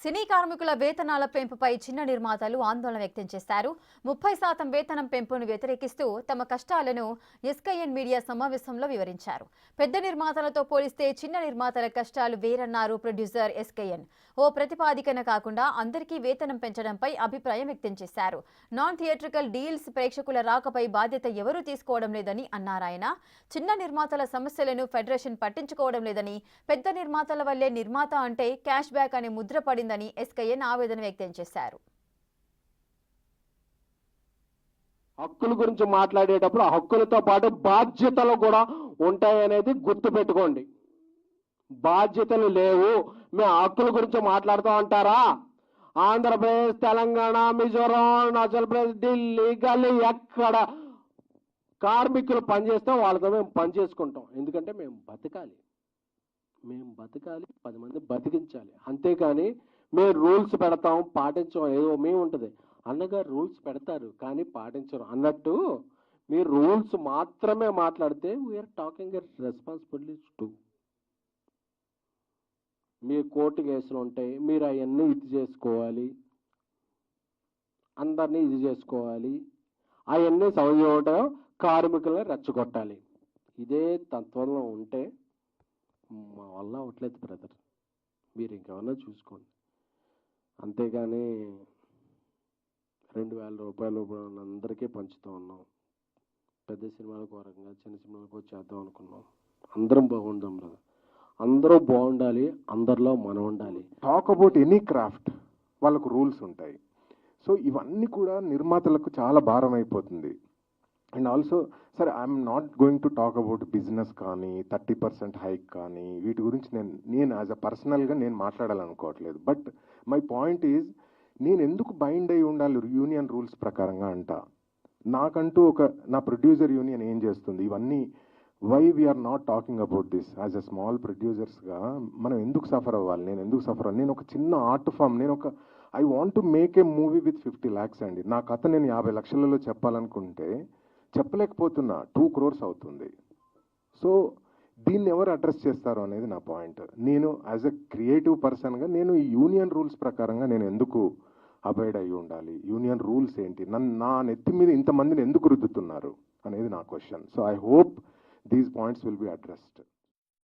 సినీ కార్మికుల వేతనాల పెంపుపై చిన్న నిర్మాతలు ఆందోళన వ్యక్తం చేశారు. 30% వేతనం పెంపును వ్యతిరేకిస్తూ తమ కష్టాలను ఎస్కేఎన్ మీడియా సమావేశంలో వివరించారు. పెద్ద నిర్మాతలతో పోలిస్తే చిన్న నిర్మాతల కష్టాలు వేరన్నారు ప్రొడ్యూసర్ ఎస్కేఎన్. ఓ ప్రతిపాదికన కాకుండా అందరికీ వేతనం పెంచడంపై అభిప్రాయం వ్యక్తం చేశారు. నాన్ థియేట్రికల్ డీల్స్ ప్రేక్షకుల రాకపై బాధ్యత ఎవరూ తీసుకోవడం లేదని అన్నారాయన. చిన్న నిర్మాతల సమస్యలను ఫెడరేషన్ పట్టించుకోవడం లేదని, పెద్ద నిర్మాతల వల్లే నిర్మాత అంటే క్యాష్ బ్యాక్ అనే ముద్ర పడిందని ఎస్కేఎన్ ఆవేదన వ్యక్తం చేశారు. హక్కుల గురించి మాట్లాడేటప్పుడు ఆ హక్కులతో పాటు బాధ్యతలు కూడా ఉంటాయనేది గుర్తుపెట్టుకోండి. బాధ్యతలు లేవు, మేము హక్కుల గురించి మాట్లాడుతూ ఉంటారా? ఆంధ్రప్రదేశ్, తెలంగాణ, మిజోరాం, అరుణాచల్ ప్రదేశ్, ఢిల్లీ, గల్లీ ఎక్కడ కార్మికులు పనిచేస్తే వాళ్ళతో మేము పనిచేసుకుంటాం. ఎందుకంటే మేము బతకాలి, 10 మంది బతికించాలి. అంతేకాని మేము రూల్స్ పెడతాం, పాటించం, ఏదో మేము ఉంటుంది. అన్నగారు రూల్స్ పెడతారు కానీ పాటించరు అన్నట్టు మీరు రూల్స్ మాత్రమే మాట్లాడితే వీఆర్ టాకింగ్ రెస్పాన్సిబిలిటీస్ టు. మీ కోర్టు కేసులు ఉంటాయి, మీరు అవన్నీ ఇది చేసుకోవాలి, అందరినీ ఇది చేసుకోవాలి, అవన్నీ సౌజన్యం కార్మికులను రెచ్చగొట్టాలి. ఇదే తత్వంలో ఉంటే మా వల్ల అవట్లేదు బ్రదర్, మీరు ఇంకేమన్నా చూసుకోండి. అంతేగాని 2000 రూపాయలు అందరికీ పంచుతూ ఉన్నాం. పెద్ద సినిమాలకు రకంగా చిన్న సినిమాలకు చేద్దాం అనుకున్నాం. అందరం బాగుందాం బ్రదర్, అందరూ బాగుండాలి, అందరిలో మనం ఉండాలి. టాక్ అబౌట్ ఎనీ క్రాఫ్ట్ వాళ్ళకు రూల్స్ ఉంటాయి. సో ఇవన్నీ కూడా నిర్మాతలకు చాలా భారం అయిపోతుంది. అండ్ ఆల్సో సరే, I'm not going to talk about business కానీ 30% హైక్ కానీ వీటి గురించి నేను యాజ్ అ పర్సనల్గా నేను మాట్లాడాలనుకోవట్లేదు. బట్ మై పాయింట్ ఈజ్, నేను ఎందుకు బైండ్ అయి ఉండాలి యూనియన్ రూల్స్ ప్రకారంగా అంట. నాకంటూ నా ప్రొడ్యూసర్ యూనియన్ ఏం చేస్తుంది? ఇవన్నీ why we are not talking about this as a small ప్రొడ్యూసర్స్గా మనం ఎందుకు సఫర్ అవ్వాలి? నేను ఎందుకు సఫర్ అవ్వాలి? నేను ఒక చిన్న art form, I want to make a movie with 50 lakhs అండి. నా కథ నేను 50 లక్షలలో చెప్పాలనుకుంటే చెప్పలేకపోతున్నా, 2 crores అవుతుంది. సో దీన్ని ఎవరు అడ్రస్ చేస్తారు అనేది నా పాయింట్. నేను యాజ్ ఎ క్రియేటివ్ పర్సన్గా నేను ఈ యూనియన్ రూల్స్ ప్రకారంగా నేను ఎందుకు అబైడ్ అయి ఉండాలి? యూనియన్ రూల్స్ ఏంటి? నా నెత్తి మీద ఇంతమందిని ఎందుకు రుద్దుతున్నారు అనేది నా question. So I hope these points will be addressed.